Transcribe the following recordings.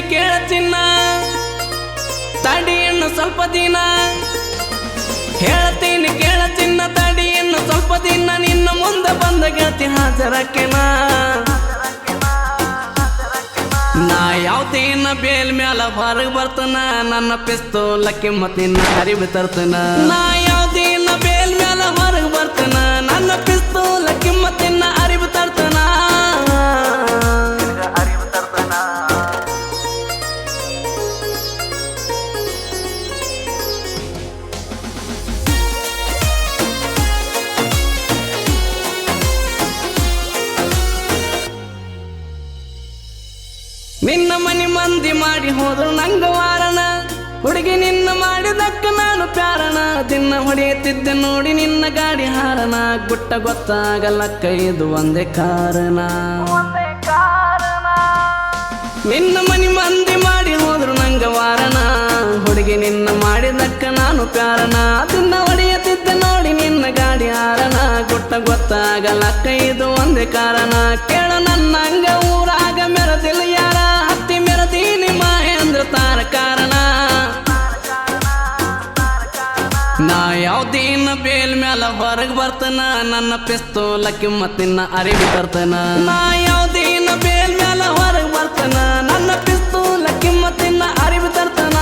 ಹೇಳ್ತೀನಿ ಕೇಳ ಚಿನ್ನ ತಡಿ ಇನ್ನು ಸ್ವಲ್ಪ ದಿನ ಹೇಳ್ತೀನಿ ಕೇಳ ಚಿನ್ನ ತಡಿ ಇನ್ನು ಸ್ವಲ್ಪ ದಿನ ನಿನ್ನ ಮುಂದೆ ಬಂದ ಗೆಳತಿ ಹಾಜರಕ್ಕೆನ ನಾ ಯಾವ್ದೇನ ಬೇಲ್ ಮ್ಯಾಲ ಹೊರಗೆ ಬರ್ತನ ನನ್ನ ಪಿಸ್ತೂಲ ಕಿಮ್ಮತ್ತಿನ ಅರಿವು ತರ್ತನ ನಾ ಯಾವ್ದೇನ ಬೇಲ್ ಮ್ಯಾಲ ಹೊರಗೆ ಬರ್ತನ ನನ್ನ ಪಿಸ್ತೂಲ ಕಿಮ್ಮತ್ತಿನ ಅರಿವು ತರ್ತನ ನಿನ್ನ ಮನಿ ಮಂದಿ ಮಾಡಿ ಹೋದ್ರು ನಂಗ ವಾರಣ ಹುಡುಗಿ ನಿನ್ನ ಮಾಡಿದಕ್ಕ ನಾನು ಪ್ಯಾರಣ ದಿನ ಹೊಡೆಯುತ್ತಿದ್ದೆ ನೋಡಿ ನಿನ್ನ ಗಾಡಿ ಹಾರಣ ಗುಟ್ಟ ಗೊತ್ತಾಗಲಕ್ಕ ಇದು ಒಂದೇ ಕಾರಣ ನಿನ್ನ ಮನಿ ಮಂದಿ ಮಾಡಿ ಹೋದ್ರು ನಂಗ ವಾರಣ ಹುಡುಗಿ ನಿನ್ನ ಮಾಡಿದಕ್ಕ ನಾನು ಪ್ಯಾರಣ ದಿನ ಹೊಡೆಯುತ್ತಿದ್ದೆ ನೋಡಿ ನಿನ್ನ ಗಾಡಿ ಹಾರಣ ಗುಟ್ಟ ಗೊತ್ತಾಗಲಕ್ಕ ಇದು ಒಂದೇ ಕಾರಣ ಕೇಳ ನನ್ನ ಹಂಗ ಊರಾಗ ಮೆರದಿಲ್ಲ ಯಾರ ಹತ್ತಿ ಮೆರದೀನಿ ಮಹೇಂದ್ರ ತಾರ ಕಾರಣ ನಾ ಯಾವ್ದೇನ ಬೇಲ್ ಮ್ಯಾಲ ಹೊರಗೆ ಬರ್ತನ ನನ್ನ ಪಿಸ್ತೂಲ ಕಿಮ್ಮತ್ತಿನ ಅರಿವು ತರ್ತನ ನಾ ಯಾವ್ದೇನ ಬೇಲ್ ಮ್ಯಾಲ ಹೊರಗೆ ಬರ್ತನ ನನ್ನ ಪಿಸ್ತೂಲ ಕಿಮ್ಮತ್ತಿನ ಅರಿವು ತರ್ತನ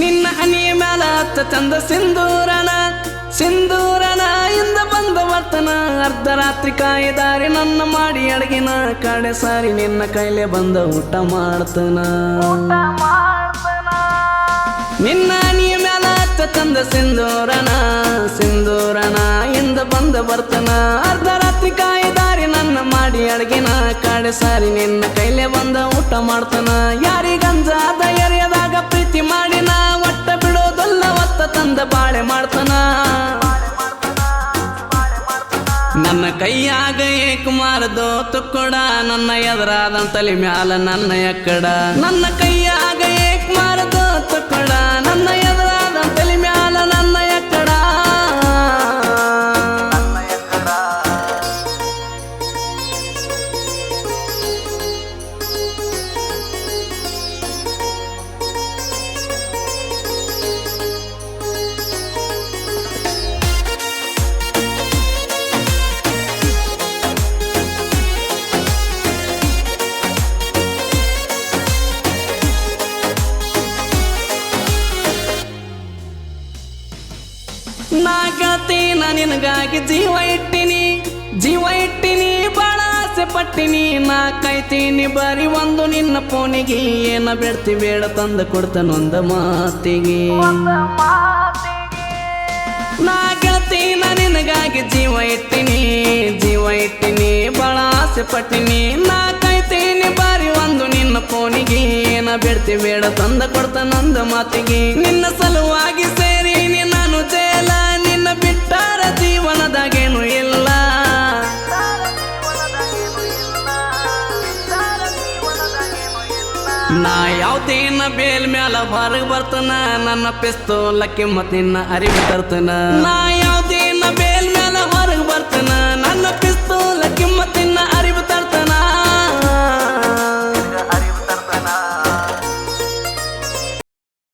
ನಿನ್ನ ಹನಿಯ ಮ್ಯಾಲ ಹತ್ತ ಚಂದ ಸಿಂಧೂರನ ಇಂದ ಬಂದ ವರ್ತನ ಅರ್ಧ ರಾತ್ರಿ ಕಾಯಿದಾರಿ ನನ್ನ ಮಾಡಿ ಅಡಗಿನ ಕಡೆ ಸಾರಿ ನಿನ್ನ ಕೈಲೆ ಬಂದ ಊಟ ಮಾಡ್ತನ ನಿನ್ನ ಹನಿಯ ಮ್ಯಾಲ ಹತ್ತ ಚಂದ ಸಿಂಧೂರನ ಇಂದ ಬಂದ ಬರ್ತನ ಅರ್ಧ ರಾತ್ರಿ ಕಾಯಿದಾರಿ ನನ್ನ ಮಾಡಿ ಅಡಗಿನ ಕಡೆ ಸಾರಿ ನಿನ್ನ ಕೈಲೆ ಬಂದ ಊಟ ಮಾಡ್ತನ ಯಾರಿಗಂಜಾದ ಎರೆಯದಾಗ ಪ್ರೀತಿ ಮಾಡಿನ ಒಟ್ಟ ಬಿಡೋದಲ್ಲ ಒತ್ತ ತಂದ ಬಾಳೆ ಮಾಡ್ತನ ನನ್ನ ಕೈಯಾಗ ಏಕುಮಾರದೋ ತುಕ್ಕೊಡ ನನ್ನ ಎದುರಾದ ತಲೆ ಮ್ಯಾಲ ನನ್ನ ಎಕ್ಕಡ ನನ್ನ ಕೈಯಾಗ ಏಕುಮಾರದೋ ತುಕ್ಕೊಡ ನನ್ನ ಎದುರಾದ ತಲೆ ಮ್ಯಾಲ ನನ್ನ ಎಕ್ಕಡ ನಾ ಗೆಳತಿ ನಾ ನಿನಗಾಗಿ ಜೀವ ಇಟ್ಟಿನಿ ಬಾಳ ಆಸೆ ಪಟ್ಟಿನಿ ನಾ ಕಾಯ್ತೀನಿ ಬರೀ ಒಂದು ನಿನ್ನ ಫೋನಿಗೆ ಏನ ಬೇಡ್ತಿ ಬೇಡ ತಂದ ಕೊಡ್ತಾನೊಂದ ಮಾತಿಗೆ ನಾ ಗೆಳತಿ ನಾ ನಿನಗಾಗಿ ಜೀವ ಇಟ್ಟಿನಿ ಬಾಳ ಆಸೆ ಪಟ್ಟಿನಿ ನಾ ಕಾಯ್ತೀನಿ ಬಾರಿ ಒಂದು ನಿನ್ನ ಫೋನಿಗೆ ಏನ ಬೇಡ್ತಿ ಬೇಡ ತಂದ ಕೊಡ್ತಾನೊಂದ ಮಾತಿಗೆ ನಿನ್ನ ಸಲುವಾಗಿ ಸೇರಿನಿ ನಾನು ಜೇಲ ನಿನ್ನ ಬಿಟ್ಟಾರ ಜೀವನದಾಗೇನು ಇಲ್ಲ ನಾ ಯಾವ್ದೇನ ಬೇಲ್ ಮ್ಯಾಲ ಹೊರಗೆ ಬರ್ತನ ನನ್ನ ಪಿಸ್ತೂಲ ಕಿಮ್ಮತ್ತಿನ ಅರಿವು ತರ್ತನ ನಾ